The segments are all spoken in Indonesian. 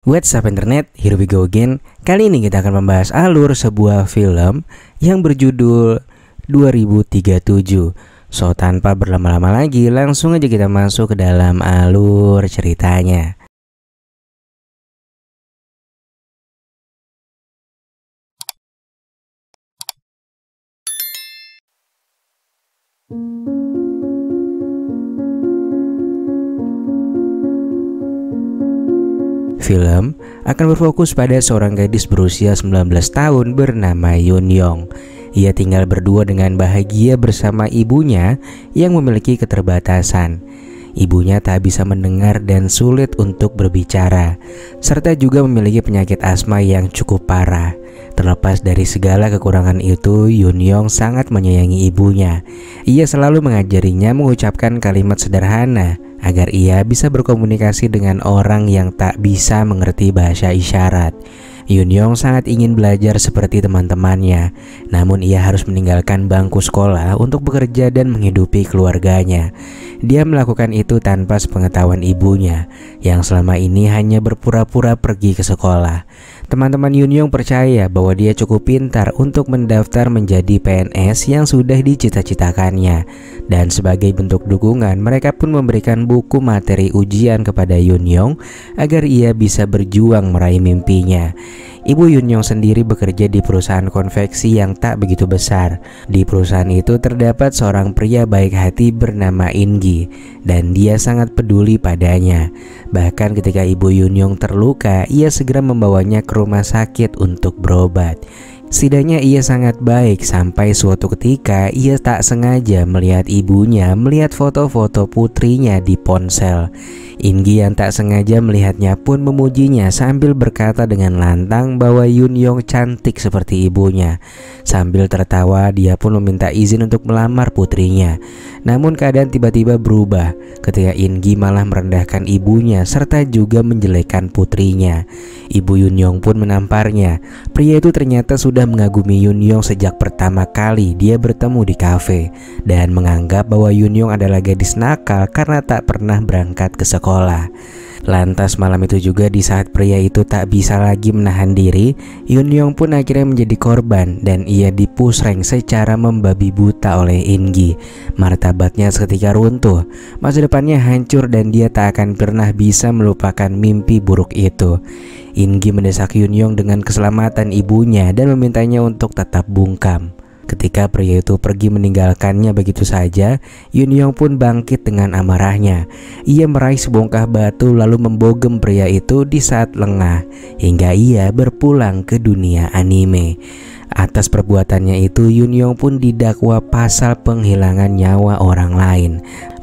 What's up internet, here we go again. Kali ini kita akan membahas alur sebuah film yang berjudul 2037. So tanpa berlama-lama lagi, langsung aja kita masuk ke dalam alur ceritanya. Film akan berfokus pada seorang gadis berusia 19 tahun bernama Yoon Young. Ia tinggal berdua dengan bahagia bersama ibunya yang memiliki keterbatasan. Ibunya tak bisa mendengar dan sulit untuk berbicara, serta juga memiliki penyakit asma yang cukup parah. Terlepas dari segala kekurangan itu, Yoon Young sangat menyayangi ibunya. Ia selalu mengajarinya mengucapkan kalimat sederhana agar ia bisa berkomunikasi dengan orang yang tak bisa mengerti bahasa isyarat. Yoon Young sangat ingin belajar seperti teman-temannya, namun ia harus meninggalkan bangku sekolah untuk bekerja dan menghidupi keluarganya. Dia melakukan itu tanpa sepengetahuan ibunya, yang selama ini hanya berpura-pura pergi ke sekolah. Teman-teman Yoon Young percaya bahwa dia cukup pintar untuk mendaftar menjadi PNS yang sudah dicita-citakannya. Dan sebagai bentuk dukungan, mereka pun memberikan buku materi ujian kepada Yoon Young agar ia bisa berjuang meraih mimpinya. Ibu Yoon Young sendiri bekerja di perusahaan konveksi yang tak begitu besar. Di perusahaan itu terdapat seorang pria baik hati bernama In Gi, dan dia sangat peduli padanya. Bahkan ketika ibu Yoon Young terluka, ia segera membawanya ke rumah sakit untuk berobat. Setidaknya ia sangat baik sampai suatu ketika ia tak sengaja melihat ibunya melihat foto-foto putrinya di ponsel. In Gi yang tak sengaja melihatnya pun memujinya sambil berkata dengan lantang bahwa Yoon Young cantik seperti ibunya. Sambil tertawa, dia pun meminta izin untuk melamar putrinya. Namun keadaan tiba-tiba berubah ketika In Gi malah merendahkan ibunya serta juga menjelekkan putrinya. Ibu Yoon Young pun menamparnya. Pria itu ternyata sudah mengagumi Yoon Young sejak pertama kali dia bertemu di kafe, dan menganggap bahwa Yoon Young adalah gadis nakal karena tak pernah berangkat ke sekolah. Lantas malam itu juga, di saat pria itu tak bisa lagi menahan diri, Yoon Young pun akhirnya menjadi korban dan ia dipusreng secara membabi buta oleh In Gi. Martabatnya seketika runtuh, masa depannya hancur dan dia tak akan pernah bisa melupakan mimpi buruk itu. In Gi mendesak Yoon Young dengan keselamatan ibunya dan memintanya untuk tetap bungkam. Ketika pria itu pergi meninggalkannya begitu saja, Yoon Young pun bangkit dengan amarahnya. Ia meraih sebongkah batu lalu membogem pria itu di saat lengah hingga ia berpulang ke dunia anime. Atas perbuatannya itu, Yoon Young pun didakwa pasal penghilangan nyawa orang lain.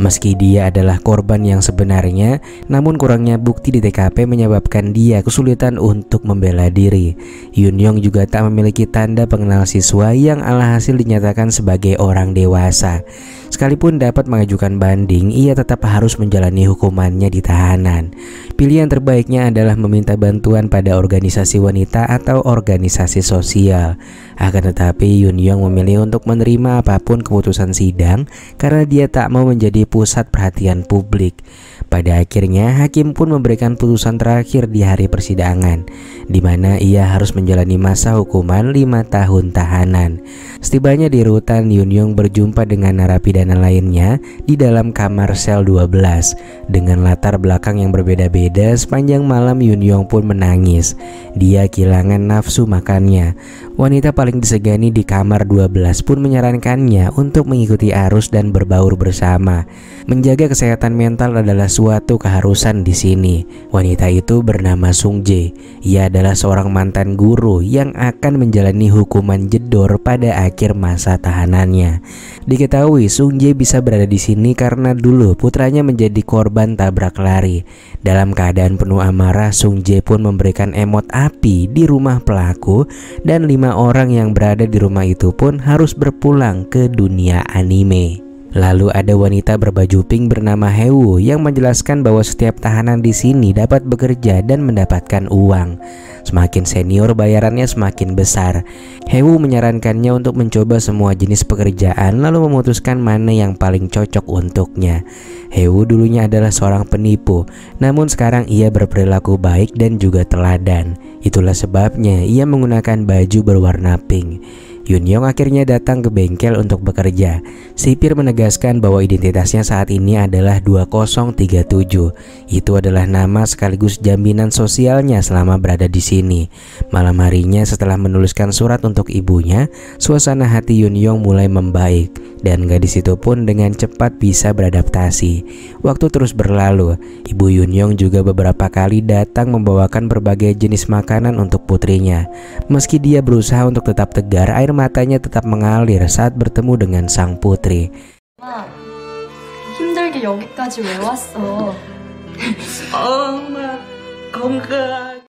Meski dia adalah korban yang sebenarnya, namun kurangnya bukti di TKP menyebabkan dia kesulitan untuk membela diri. Yoon Young juga tak memiliki tanda pengenal siswa yang alhasil dinyatakan sebagai orang dewasa. Sekalipun dapat mengajukan banding, ia tetap harus menjalani hukumannya di tahanan. Pilihan terbaiknya adalah meminta bantuan pada organisasi wanita atau organisasi sosial. Akan tetapi Yoon Young memilih untuk menerima apapun keputusan sidang karena dia tak mau menjadi pusat perhatian publik. Pada akhirnya hakim pun memberikan putusan terakhir di hari persidangan, di mana ia harus menjalani masa hukuman 5 tahun tahanan. Setibanya di rutan, Yoon Young berjumpa dengan narapidana lainnya di dalam kamar sel 12. Dengan latar belakang yang berbeda-beda, sepanjang malam Yoon Young pun menangis. Dia kehilangan nafsu makannya. Wanita paling disegani di kamar 12 pun menyarankannya untuk mengikuti arus dan berbaur bersama. Menjaga kesehatan mental adalah suatu keharusan di sini. Wanita itu bernama Sung Jae. Ia adalah seorang mantan guru yang akan menjalani hukuman jedor pada akhir masa tahanannya. Diketahui Sung Jae bisa berada di sini karena dulu putranya menjadi korban tabrak lari. Dalam keadaan penuh amarah, Sung Jae pun memberikan emot api di rumah pelaku dan 5 orang yang berada di rumah itu pun harus berpulang ke dunia anime. Lalu ada wanita berbaju pink bernama Haewoo yang menjelaskan bahwa setiap tahanan di sini dapat bekerja dan mendapatkan uang. Semakin senior bayarannya semakin besar. Haewoo menyarankannya untuk mencoba semua jenis pekerjaan lalu memutuskan mana yang paling cocok untuknya. Haewoo dulunya adalah seorang penipu, namun sekarang ia berperilaku baik dan juga teladan. Itulah sebabnya ia menggunakan baju berwarna pink. Yunyong akhirnya datang ke bengkel untuk bekerja. Sipir menegaskan bahwa identitasnya saat ini adalah 2037. Itu adalah nama sekaligus jaminan sosialnya selama berada di sini. Malam harinya setelah menuliskan surat untuk ibunya, suasana hati Yunyong mulai membaik dan gadis itu pun dengan cepat bisa beradaptasi. Waktu terus berlalu, ibu Yunyong juga beberapa kali datang membawakan berbagai jenis makanan untuk putrinya. Meski dia berusaha untuk tetap tegar, air matanya tetap mengalir saat bertemu dengan sang putri. 힘들게 여기까지 왜 왔어? 엄마 건강.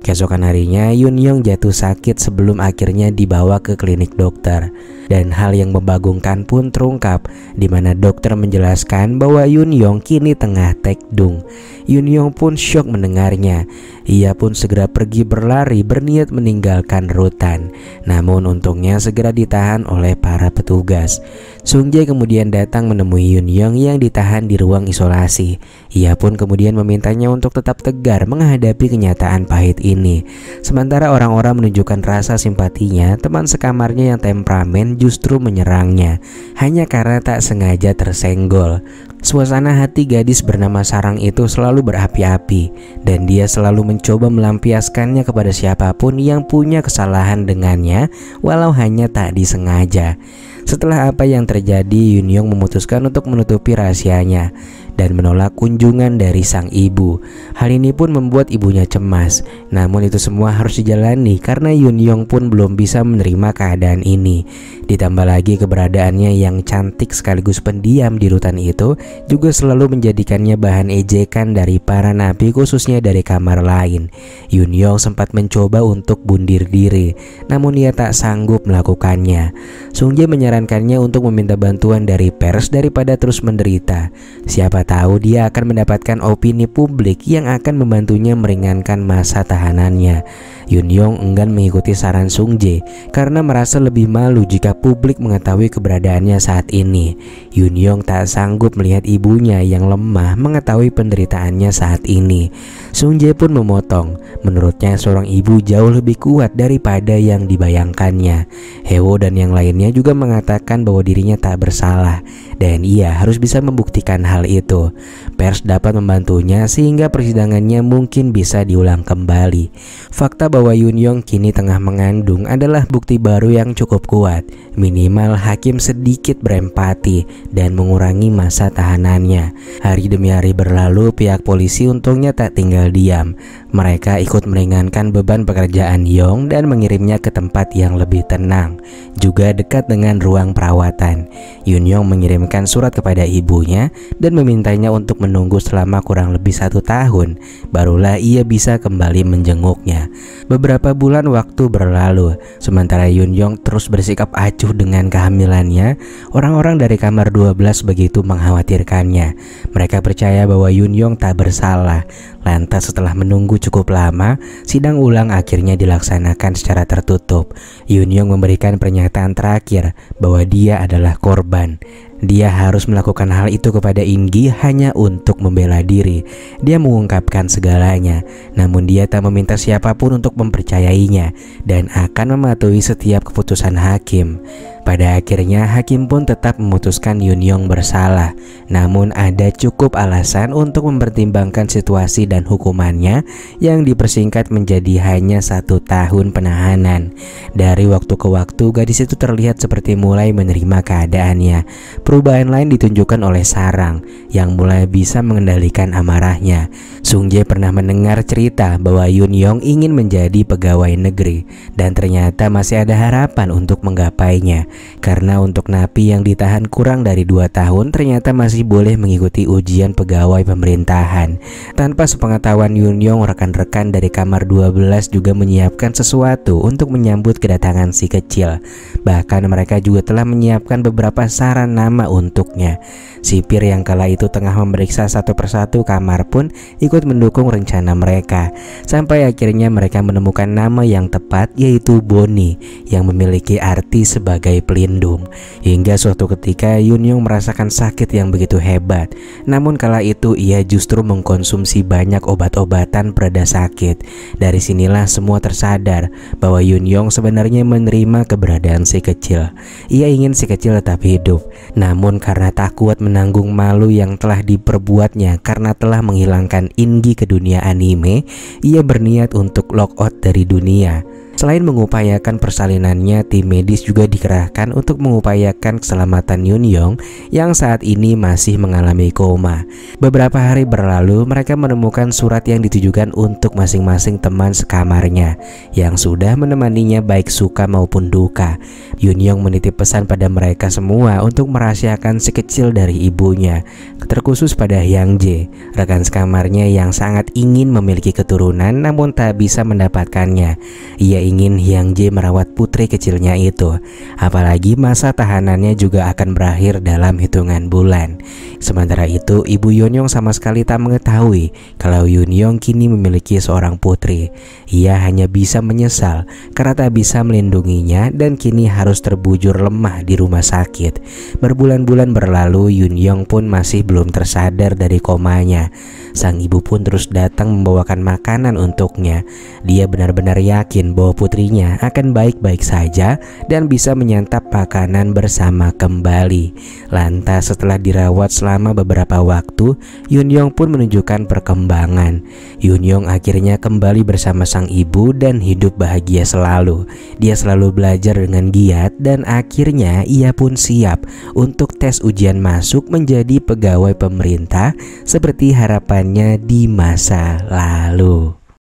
Keesokan harinya, Yunyong jatuh sakit sebelum akhirnya dibawa ke klinik dokter. Dan hal yang membagongkan pun terungkap, di mana dokter menjelaskan bahwa Yunyong kini tengah tekdung. Yunyong pun syok mendengarnya. Ia pun segera pergi berlari berniat meninggalkan rutan. Namun untungnya segera ditahan oleh para petugas. Sungjae kemudian datang menemui Yunyong yang ditahan di ruang isolasi. Ia pun kemudian memintanya untuk tetap tegar menghadapi kenyataan pahit ini. Sementara orang-orang menunjukkan rasa simpatinya, teman sekamarnya yang temperamen justru menyerangnya hanya karena tak sengaja tersenggol. Suasana hati gadis bernama Sarang itu selalu berapi-api dan dia selalu mencoba melampiaskannya kepada siapapun yang punya kesalahan dengannya walau hanya tak disengaja. Setelah apa yang terjadi, Yunyong memutuskan untuk menutupi rahasianya dan menolak kunjungan dari sang ibu. Hal ini pun membuat ibunya cemas. Namun itu semua harus dijalani karena Yunyong pun belum bisa menerima keadaan ini. Ditambah lagi keberadaannya yang cantik sekaligus pendiam di rutan itu juga selalu menjadikannya bahan ejekan dari para napi, khususnya dari kamar lain. Yunyong sempat mencoba untuk bundir diri, namun ia tak sanggup melakukannya. Sungjae menyarankannya untuk meminta bantuan dari pers daripada terus menderita. Siapa tahu dia akan mendapatkan opini publik yang akan membantunya meringankan masa tahanannya. Yunyong enggan mengikuti saran Sungjae karena merasa lebih malu jika publik mengetahui keberadaannya saat ini. Yunyong tak sanggup melihat ibunya yang lemah mengetahui penderitaannya saat ini. Sungjae pun memotong. Menurutnya seorang ibu jauh lebih kuat daripada yang dibayangkannya. Haewoo dan yang lainnya juga mengatakan bahwa dirinya tak bersalah dan ia harus bisa membuktikan hal itu. Pers dapat membantunya sehingga persidangannya mungkin bisa diulang kembali. Fakta bahwa Yunyong kini tengah mengandung adalah bukti baru yang cukup kuat. Minimal hakim sedikit berempati dan mengurangi masa tahanannya. Hari demi hari berlalu, pihak polisi untungnya tak tinggal diam. Mereka ikut meringankan beban pekerjaan Yong dan mengirimnya ke tempat yang lebih tenang, juga dekat dengan ruang perawatan. Yunyong mengirimkan surat kepada ibunya dan memintanya untuk menunggu selama kurang lebih 1 tahun. Barulah ia bisa kembali menjenguknya. Beberapa bulan waktu berlalu, sementara Yunyong terus bersikap acuh dengan kehamilannya. Orang-orang dari kamar 12 begitu mengkhawatirkannya. Mereka percaya bahwa Yunyong tak bersalah. Lantas setelah menunggu cukup lama, sidang ulang akhirnya dilaksanakan secara tertutup. Yunyong memberikan pernyataan terakhir bahwa dia adalah korban. Dia harus melakukan hal itu kepada Ingi hanya untuk membela diri. Dia mengungkapkan segalanya, namun dia tak meminta siapapun untuk mempercayainya dan akan mematuhi setiap keputusan hakim. Pada akhirnya hakim pun tetap memutuskan Yunyong bersalah. Namun ada cukup alasan untuk mempertimbangkan situasi dan hukumannya yang dipersingkat menjadi hanya 1 tahun penahanan. Dari waktu ke waktu gadis itu terlihat seperti mulai menerima keadaannya. Perubahan lain ditunjukkan oleh Sarang yang mulai bisa mengendalikan amarahnya. Sungjae pernah mendengar cerita bahwa Yunyong ingin menjadi pegawai negeri dan ternyata masih ada harapan untuk menggapainya. Karena untuk napi yang ditahan kurang dari 2 tahun ternyata masih boleh mengikuti ujian pegawai pemerintahan. Tanpa sepengetahuan Yunyong, rekan-rekan dari kamar 12 juga menyiapkan sesuatu untuk menyambut kedatangan si kecil. Bahkan mereka juga telah menyiapkan beberapa saran nama untuknya. Sipir yang kala itu tengah memeriksa satu persatu kamar pun ikut mendukung rencana mereka. Sampai akhirnya mereka menemukan nama yang tepat, yaitu Bonnie, yang memiliki arti sebagai pelindung. Hingga suatu ketika Yunyong merasakan sakit yang begitu hebat. Namun kala itu ia justru mengkonsumsi banyak obat-obatan pereda sakit. Dari sinilah semua tersadar bahwa Yunyong sebenarnya menerima keberadaan si kecil. Ia ingin si kecil tetap hidup. Namun karena tak kuat menanggung malu yang telah diperbuatnya karena telah menghilangkan Ingi ke dunia anime, ia berniat untuk lock out dari dunia. Selain mengupayakan persalinannya, tim medis juga dikerahkan untuk mengupayakan keselamatan Yunyong yang saat ini masih mengalami koma. Beberapa hari berlalu, mereka menemukan surat yang ditujukan untuk masing-masing teman sekamarnya yang sudah menemaninya baik suka maupun duka. Yunyong menitip pesan pada mereka semua untuk merahasiakan si kecil dari ibunya, terkhusus pada Hyang Jae, rekan sekamarnya yang sangat ingin memiliki keturunan namun tak bisa mendapatkannya. Ia ingin Hyang Jae merawat putri kecilnya itu, apalagi masa tahanannya juga akan berakhir dalam hitungan bulan. Sementara itu, ibu Yunyong sama sekali tak mengetahui kalau Yunyong kini memiliki seorang putri. Ia hanya bisa menyesal karena tak bisa melindunginya dan kini harus terbujur lemah di rumah sakit. Berbulan-bulan berlalu, Yunyong pun masih belum tersadar dari komanya. Sang ibu pun terus datang membawakan makanan untuknya. Dia benar-benar yakin bahwa putrinya akan baik-baik saja dan bisa menyantap makanan bersama kembali. Lantas setelah dirawat selama beberapa waktu, Yunyong pun menunjukkan perkembangan. Yunyong akhirnya kembali bersama sang ibu dan hidup bahagia selalu. Dia selalu belajar dengan giat dan akhirnya ia pun siap untuk tes ujian masuk menjadi pegawai pemerintah seperti harapannya di masa lalu.